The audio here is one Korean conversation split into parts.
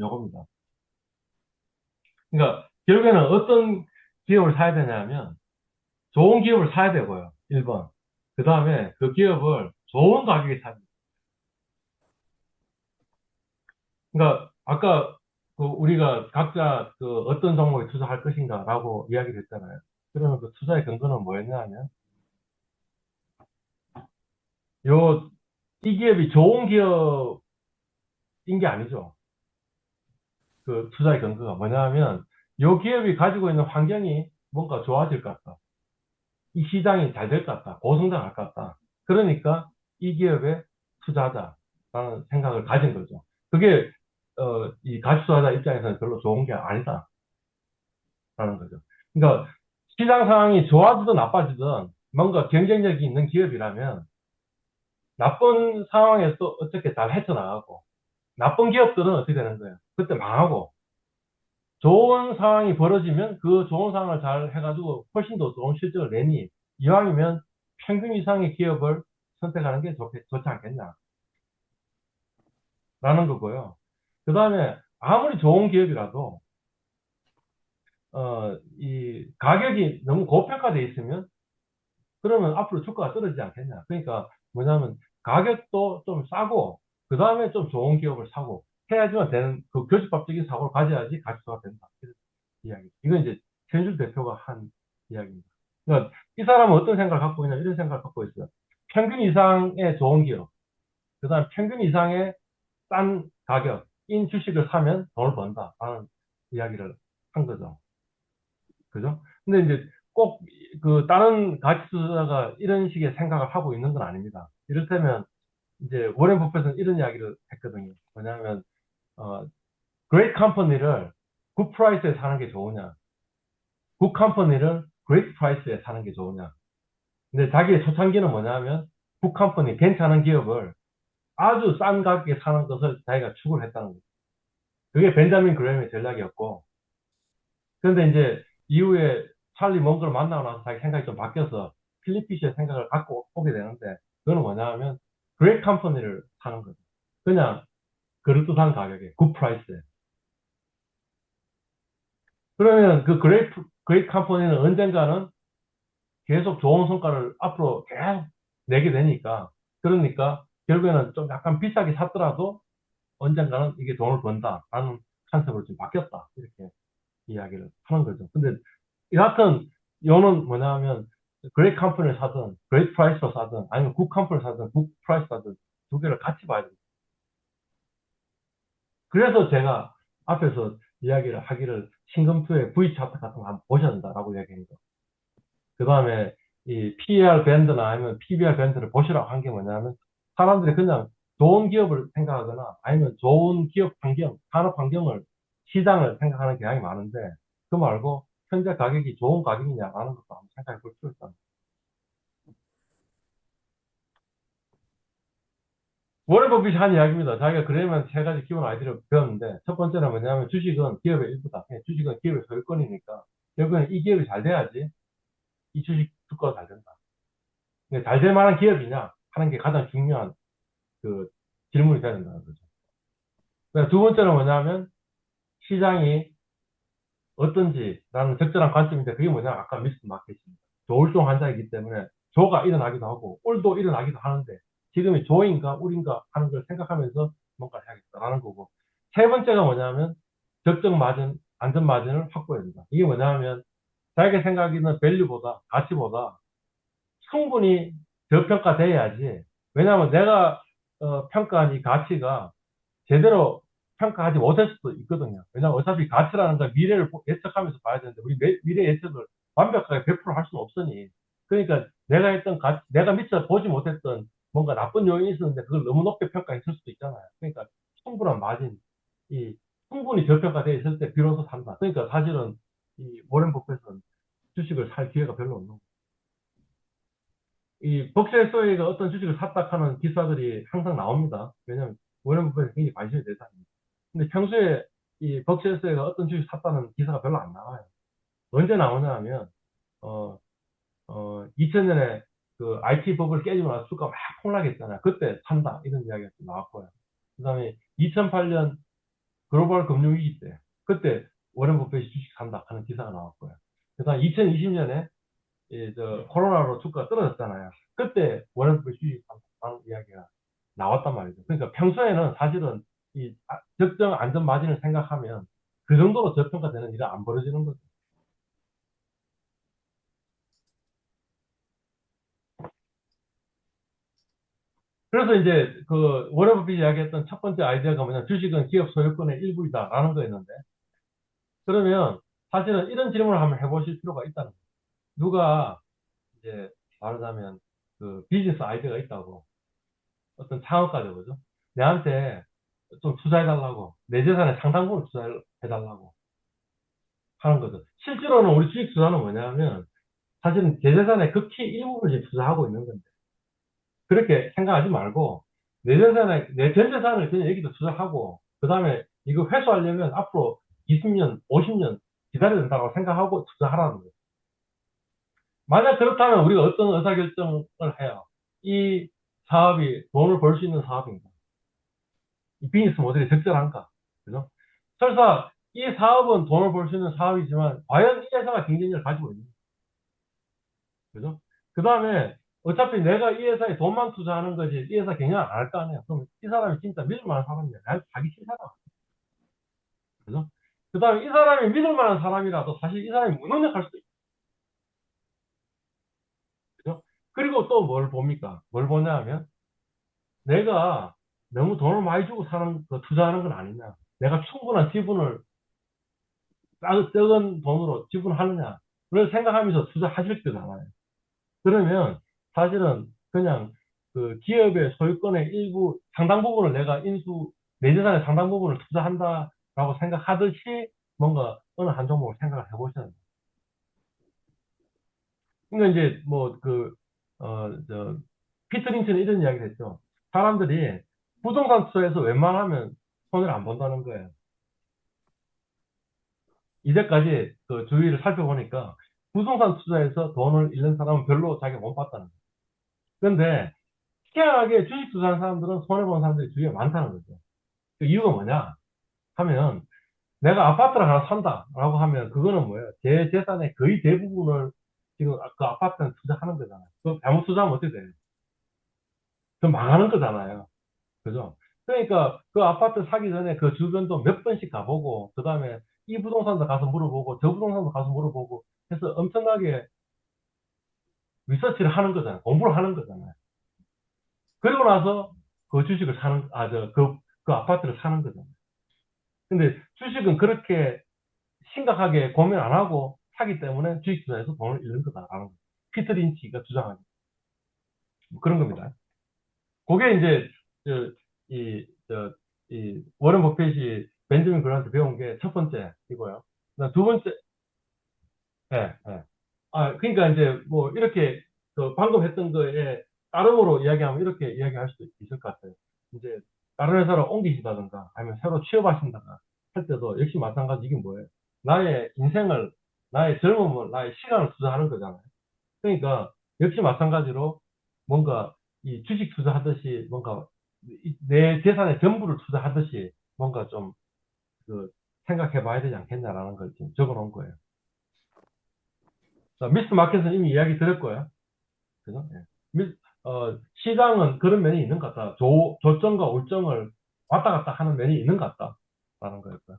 요겁니다. 그러니까 결국에는 어떤 기업을 사야 되냐면 좋은 기업을 사야 되고요. 1번. 그 다음에 그 기업을 좋은 가격에 사야 됩니다. 그러니까 아까 그 우리가 각자 그 어떤 종목에 투자할 것인가라고 이야기를 했잖아요. 그러면 그 투자의 근거는 뭐였냐 하면 요 이 기업이 좋은 기업인 게 아니죠. 그 투자의 근거가 뭐냐 하면 요 기업이 가지고 있는 환경이 뭔가 좋아질 것 같다. 이 시장이 잘 될 것 같다. 고성장할 것 같다. 그러니까 이 기업에 투자하자라는 생각을 가진 거죠. 그게 이 가치투자자 입장에서는 별로 좋은 게 아니다라는 거죠. 그러니까 시장 상황이 좋아지든 나빠지든 뭔가 경쟁력이 있는 기업이라면 나쁜 상황에서 어떻게 잘 헤쳐나가고 나쁜 기업들은 어떻게 되는 거예요? 그때 망하고 좋은 상황이 벌어지면 그 좋은 상황을 잘 해가지고 훨씬 더 좋은 실적을 내니 이왕이면 평균 이상의 기업을 선택하는 게 좋지 않겠냐라는 거고요. 그 다음에 아무리 좋은 기업이라도 이 가격이 너무 고평가돼 있으면 그러면 앞으로 주가가 떨어지지 않겠냐. 그러니까 뭐냐면 가격도 좀 싸고 그 다음에 좀 좋은 기업을 사고 해야지만 되는 그 교집합적인 사고를 가져야지 가치가 된다. 이런 이야기. 이건 이제 최현준 대표가 한 이야기입니다. 그러니까 이 사람은 어떤 생각을 갖고 있냐 이런 생각을 갖고 있어요. 평균 이상의 좋은 기업, 그 다음 평균 이상의 싼 가격인 주식을 사면 돈을 번다라는 이야기를 한 거죠. 그죠? 근데 이제 꼭 그 다른 가치 투자자가 이런 식의 생각을 하고 있는 건 아닙니다. 이를테면 이제 워렌 버핏은 이런 이야기를 했거든요. 뭐냐면 great company를 good price에 사는 게 좋으냐, good company를 great price에 사는 게 좋으냐. 근데 자기의 초창기는 뭐냐면 good company 괜찮은 기업을 아주 싼 가격에 사는 것을 자기가 추구를 했다는 거죠. 그게 벤자민 그레임의 전략이었고, 그런데 이제 이후에 찰리 멍거를 만나고 나서 자기 생각이 좀 바뀌어서 필립 피시의 생각을 갖고 오게 되는데, 그거는 뭐냐 하면, 그레이트 컴퍼니를 사는 거죠. 그냥 그럴듯한 가격에, 굿 프라이스에. 그러면 그 그레이트 컴퍼니는 언젠가는 계속 좋은 성과를 앞으로 계속 내게 되니까, 그러니까 결국에는 좀 약간 비싸게 샀더라도 언젠가는 이게 돈을 번다라는 컨셉으로 좀 바뀌었다. 이렇게 이야기를 하는 거죠. 근데 여하튼 요는 뭐냐 하면 그레이트 컴퍼니를 사든 그레이트 프라이스로 사든 아니면 굿 컴퍼니를 사든 굿 프라이스 사든 두 개를 같이 봐야 됩니다. 그래서 제가 앞에서 이야기를 하기를 신금투의 V 차트 같은 거 한번 보셔야 된다라고 이야기합니다. 그 다음에 이 PER 밴드나 아니면 PBR 밴드를 보시라고 한 게 뭐냐면 사람들이 그냥 좋은 기업을 생각하거나 아니면 좋은 기업 환경, 산업 환경을 시장을 생각하는 경향이 많은데 그 말고 현재 가격이 좋은 가격이냐라는 것도 한번 생각해 볼 필요가 있다. 워렌 버핏이 한 이야기입니다. 자기가 그래야만 세 가지 기본 아이디어를 배웠는데 첫 번째는 뭐냐면 주식은 기업의 일부다. 주식은 기업의 소유권이니까 결국에는 이 기업이 잘 돼야지 이 주식 주가가 잘 된다. 잘 될 만한 기업이냐 하는 게 가장 중요한 그 질문이 돼야 된다는 거죠. 두 번째는 뭐냐면 시장이 어떤지라는 적절한 관점인데 그게 뭐냐 아까 미스터 마켓입니다. 조울종 환자이기 때문에 조가 일어나기도 하고 울도 일어나기도 하는데 지금이 조인가 울인가 하는 걸 생각하면서 뭔가 해야겠다라는 거고 세 번째가 뭐냐면 적정 마진, 안전 마진을 확보해야 된다. 이게 뭐냐면 자기가 생각하기는 밸류보다 가치보다 충분히 저평가돼야지. 왜냐하면 내가 평가한 이 가치가 제대로 평가하지 못할 수도 있거든요. 왜냐하면 어차피 가치라는 건 미래를 예측하면서 봐야 되는데 우리 미래 예측을 완벽하게 100%할 수는 없으니 그러니까 내가 했던 가치, 내가 미처 보지 못했던 뭔가 나쁜 요인이 있었는데 그걸 너무 높게 평가했을 수도 있잖아요. 그러니까 충분한 마진, 이 충분히 저평가되어 있을 때 비로소 산다. 그러니까 사실은 이 워렌 버핏은 주식을 살 기회가 별로 없는 거예요. 이 벅시에서이가 어떤 주식을 샀다 하는 기사들이 항상 나옵니다. 왜냐하면 워렌 버핏이 굉장히 관심이 대상입니다. 근데 평소에 이 벅시에서이가 어떤 주식 샀다는 기사가 별로 안 나와요. 언제 나오냐 하면 어, 2000년에 그 IT 버블 깨지고 나서 주가 막 폭락했잖아요. 그때 산다 이런 이야기가 좀 나왔고요. 그다음에 2008년 글로벌 금융위기 때. 그때 워렌 버핏이 주식 산다 하는 기사가 나왔고요. 그다음 2020년에 코로나로 주가가 떨어졌잖아요. 그때 워렌 버핏 주식 산다는 이야기가 나왔단 말이죠. 그러니까 평소에는 사실은 이 적정 안전 마진을 생각하면 그 정도로 저평가되는 일은 안 벌어지는 거죠. 그래서 이제 그 워렌 버핏이 이야기했던 첫 번째 아이디어가 뭐냐, 주식은 기업 소유권의 일부이다라는 거였는데, 그러면 사실은 이런 질문을 한번 해보실 필요가 있다는 거예요. 누가 이제 말하자면 그 비즈니스 아이디어가 있다고, 어떤 창업가죠, 그죠? 내한테 좀 투자해달라고, 내 재산의 상당 부분 투자해달라고 하는 거죠. 실제로는 우리 주식 투자는 뭐냐면 사실은 제 재산의 극히 일부분을 투자하고 있는 건데, 그렇게 생각하지 말고 내 재산에 내 전 재산을 그냥 여기다 투자하고, 그 다음에 이거 회수하려면 앞으로 20년, 50년 기다려야 된다고 생각하고 투자하라는 거예요. 만약 그렇다면 우리가 어떤 의사결정을 해요? 이 사업이 돈을 벌 수 있는 사업인가? 이 비즈니스 모델이 적절한가? 그죠? 설사 이 사업은 돈을 벌 수 있는 사업이지만 과연 이 회사가 경쟁력을 가지고 있는가? 그죠? 그 다음에 어차피 내가 이 회사에 돈만 투자하는 거지 이 회사 경영 안 할 거 아니야. 그럼 이 사람이 진짜 믿을 만한 사람이야. 날 자기 싫잖아. 그죠? 그 다음에 이 사람이 믿을 만한 사람이라도 사실 이 사람이 무능력할 수도 있죠. 그죠? 그리고 또 뭘 봅니까? 뭘 보냐 하면 내가 너무 돈을 많이 주고 사는, 투자하는 건 아니냐. 내가 충분한 지분을 적은 돈으로 지분하느냐. 그걸 생각하면서 투자하실 거잖아요. 그러면 사실은 그냥 그 기업의 소유권의 일부 상당 부분을 내가 내 재산의 상당 부분을 투자한다라고 생각하듯이 뭔가 어느 한 종목을 생각을 해보셔야 돼요. 그러니까 이제 뭐 피터 린치는 이런 이야기를 했죠. 사람들이 부동산 투자에서 웬만하면 손해를 안 본다는 거예요. 이제까지 그 주위를 살펴보니까 부동산 투자에서 돈을 잃는 사람은 별로 자기가 못 봤다는 거예요. 그런데 희한하게 주식 투자하는 사람들은 손해본 사람들이 주위에 많다는 거죠. 그 이유가 뭐냐 하면 내가 아파트를 하나 산다라고 하면 그거는 뭐예요? 제 재산의 거의 대부분을 지금 그 아파트에 투자하는 거잖아요. 그 잘못 투자하면 어떻게 돼요? 그 망하는 거잖아요. 그죠? 그러니까 그 아파트 사기 전에 그 주변도 몇 번씩 가보고, 그 다음에 이 부동산도 가서 물어보고, 저 부동산도 가서 물어보고 해서 엄청나게 리서치를 하는 거잖아요. 공부를 하는 거잖아요. 그리고 나서 그 주식을 사는, 그 아파트를 사는 거잖아요. 근데 주식은 그렇게 심각하게 고민 안 하고 사기 때문에 주식 투자에서 돈을 잃는 거다라는 거죠. 피터 린치가 주장하는 뭐 그런 겁니다. 그게 이제 저, 워렌 버핏이 벤저민 그란트 배운 게 첫 번째이고요. 두 번째, 예, 예. 그러니까 이제 뭐 이렇게 그 방금 했던 거에 따름으로 이야기하면 이렇게 이야기할 수도 있을 것 같아요. 이제 다른 회사로 옮기시다든가 아니면 새로 취업하신다든가 할 때도 역시 마찬가지. 이게 뭐예요? 나의 인생을, 나의 젊음을, 나의 시간을 투자하는 거잖아요. 그러니까 역시 마찬가지로 뭔가 이 주식 투자하듯이 뭔가 내 재산의 전부를 투자하듯이 뭔가 좀 그 생각해 봐야 되지 않겠냐라는 걸 지금 적어 놓은 거예요. 자, 미스터 마켓은 이미 이야기 드렸고요. 그죠? 예. 시장은 그런 면이 있는 것 같다. 조정과 울정을 왔다 갔다 하는 면이 있는 것 같다라는 거였고요.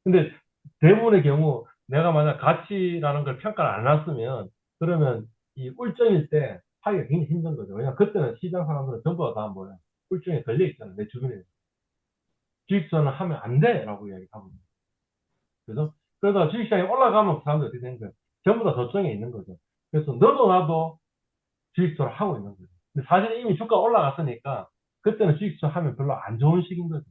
근데 대부분의 경우 내가 만약 가치라는 걸 평가를 안 했으면 그러면 이 울정일 때 하기가 굉장히 힘든 거죠. 왜냐면 그때는 시장 사람들은 전부 다 뭐야 울정에 걸려 있잖아요. 내 주변에. 주식투자는 하면 안 돼라고 이야기하거든요. 그래서 그러다 주식시장이 올라가면 그 사람들이 어떻게 되는 거예요? 전부 다 저점에 있는 거죠. 그래서 너도 나도 주식투자를 하고 있는 거죠. 근데 사실 이미 주가 올라갔으니까 그때는 주식투자 하면 별로 안 좋은 시기인 거죠.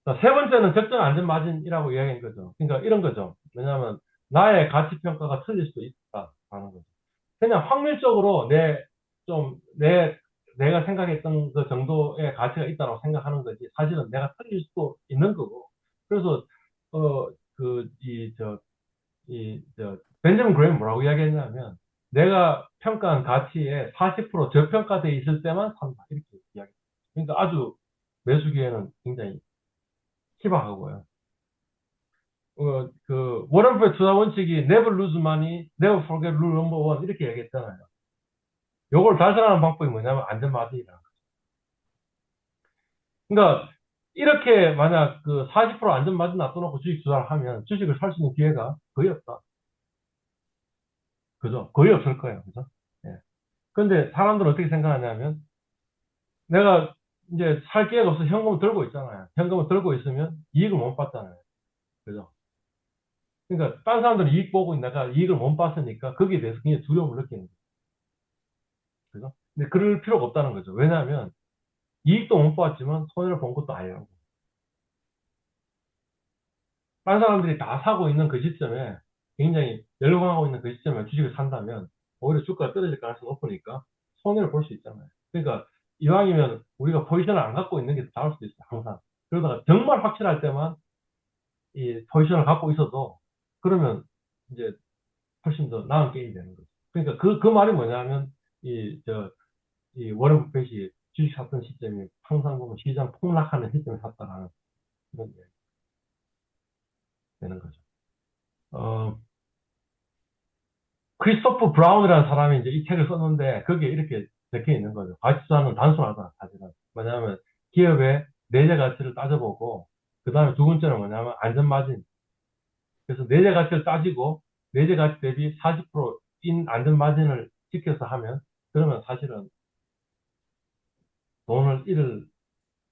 자, 세 번째는 적정 안전 마진이라고 이야기한 거죠. 그러니까 이런 거죠. 왜냐하면 나의 가치 평가가 틀릴 수도 있다라는 거죠. 그냥 확률적으로 내가 생각했던 그 정도의 가치가 있다고 생각하는 거지. 사실은 내가 틀릴 수도 있는 거고. 그래서, 벤저민 그레이는 뭐라고 이야기했냐면, 내가 평가한 가치에 40% 저평가돼 있을 때만 산다. 이렇게. 그러니까 아주 매수기에는 굉장히 희박하고요. 워런 버핏 투자 원칙이 never lose money, never forget rule number one 이렇게 얘기했잖아요. 요걸 달성하는 방법이 뭐냐면 안전마진이라. 그러니까 이렇게 만약 그 40% 안전마진 놔둬놓고 주식 투자를 하면 주식을 살 수 있는 기회가 거의 없다. 그죠? 거의 없을 거예요. 그죠? 예. 근데 사람들은 어떻게 생각하냐면 내가 이제 살 기회가 없어 현금을 들고 있잖아요. 현금을 들고 있으면 이익을 못 봤잖아요. 그죠? 그러니까 딴 사람들은 이익 보고 내가 이익을 못 봤으니까 거기에 대해서 굉장히 두려움을 느끼는 거죠. 그죠? 근데 그럴 필요가 없다는 거죠. 왜냐하면 이익도 못 봤지만 손해를 본 것도 아니라고. 딴 사람들이 다 사고 있는 그 시점에 굉장히 열광하고 있는 그 시점에 주식을 산다면 오히려 주가가 떨어질 가능성이 높으니까 손해를 볼 수 있잖아요. 그러니까 이왕이면 우리가 포지션을 안 갖고 있는 게 더 나을 수도 있어요. 항상. 그러다가 정말 확실할 때만 이 포지션을 갖고 있어도 그러면 이제 훨씬 더 나은 게임이 되는 거죠. 그러니까 그 말이 뭐냐면 이 워런 버핏이 주식 샀던 시점이 항상 보면 시장 폭락하는 시점에 샀다라는 그런 게 되는 거죠. 어, 크리스토프 브라운이라는 사람이 이제 이 책을 썼는데 거기에 이렇게 적혀 있는 거죠. 가치투자는 단순하다, 사실은. 뭐냐면 기업의 내재 가치를 따져보고 그 다음에 두 번째는 뭐냐면 안전마진. 그래서 내재 가치를 따지고 내재 가치 대비 40%인 안전마진을 지켜서 하면 그러면 사실은 돈을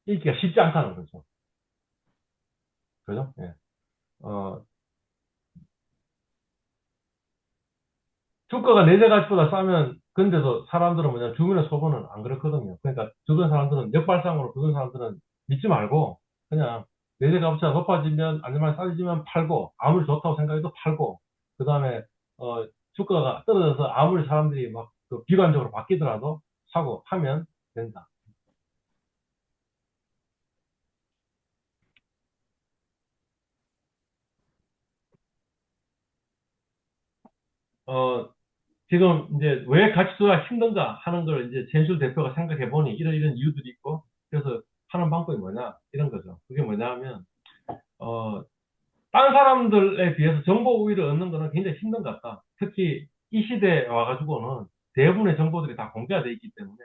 잃기가 쉽지 않다는 거죠. 그죠? 예. 어, 주가가 내재 가치보다 싸면 근데도 사람들은 뭐냐 주변의 소비는 안 그렇거든요. 그러니까 주변 사람들은 역발상으로 주변 사람들은 믿지 말고 그냥 내재 가치가 높아지면 아니면 싸지면 팔고 아무리 좋다고 생각해도 팔고 그 다음에 주가가 떨어져서 아무리 사람들이 막그 비관적으로 바뀌더라도 사고 하면 된다. 어, 지금 이제 왜 가치 투자가 힘든가 하는 걸 이제 jensul 대표가 생각해 보니 이런 이유들이 있고 그래서 하는 방법이 뭐냐 이런 거죠. 그게 뭐냐 하면 어, 딴 사람들에 비해서 정보 우위를 얻는 거는 굉장히 힘든 것 같다. 특히 이 시대에 와가지고는 대부분의 정보들이 다 공개가 돼 있기 때문에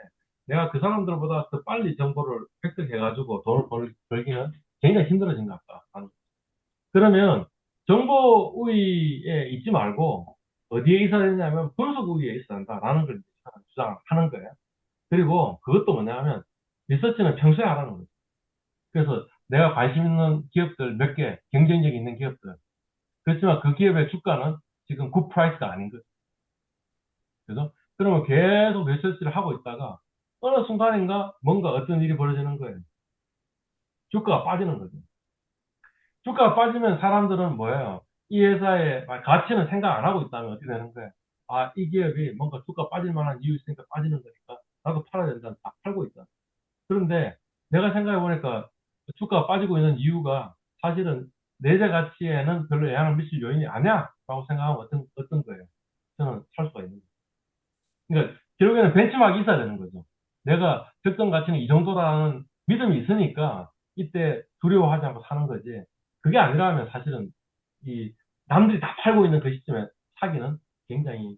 내가 그 사람들보다 더 빨리 정보를 획득해가지고 돈을 벌기는 굉장히 힘들어진 것 같다. 그러면 정보 우위에 있지 말고 어디에 있어야 되냐면 분석 우위에 있어야 한다라는 걸 주장하는 거예요. 그리고 그것도 뭐냐면 리서치는 평소에 하라는 거죠. 그래서 내가 관심 있는 기업들 몇 개, 경쟁력 있는 기업들. 그렇지만 그 기업의 주가는 지금 굿 프라이스가 아닌 거죠. 그래서 그러면 계속 리서치를 하고 있다가 어느 순간인가 뭔가 어떤 일이 벌어지는 거예요. 주가가 빠지는 거죠. 주가가 빠지면 사람들은 뭐예요? 이 회사의 가치는 생각 안 하고 있다면 어떻게 되는 거예요? 아, 이 기업이 뭔가 주가 빠질 만한 이유 있으니까 빠지는 거니까 나도 팔아야 된다. 다 팔고 있다. 그런데 내가 생각해 보니까 주가가 빠지고 있는 이유가 사실은 내재 가치에는 별로 영향을 미칠 요인이 아니야. 라고 생각하면 어떤 거예요? 저는 살 수가 있는 거예요. 그러니까 결국에는 벤치마크가 있어야 되는 거죠. 내가 적정 가치는 이 정도라는 믿음이 있으니까 이때 두려워하지 않고 사는 거지. 그게 아니라면 사실은 이 남들이 다 팔고 있는 그 시점에 사기는 굉장히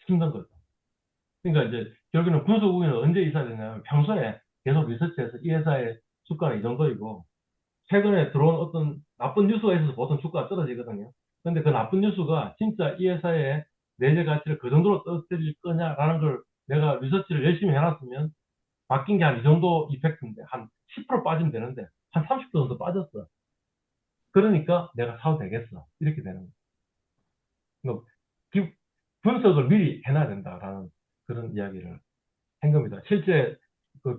힘든 거죠. 그러니까 이제 결국에는 분석 우위는 언제 있어야 되냐면 평소에 계속 리서치해서 이 회사의 주가는 이 정도이고 최근에 들어온 어떤 나쁜 뉴스가 있어서 보통 주가가 떨어지거든요. 근데 그 나쁜 뉴스가 진짜 이 회사의 내재 가치를 그 정도로 떨어뜨릴 거냐라는 걸 내가 리서치를 열심히 해놨으면 바뀐 게 한 이 정도 이펙트인데 한 10% 빠지면 되는데 한 30% 정도 빠졌어. 그러니까 내가 사도 되겠어. 이렇게 되는 거예요. 그러니까 분석을 미리 해놔야 된다라는 그런 이야기를 한 겁니다. 실제 그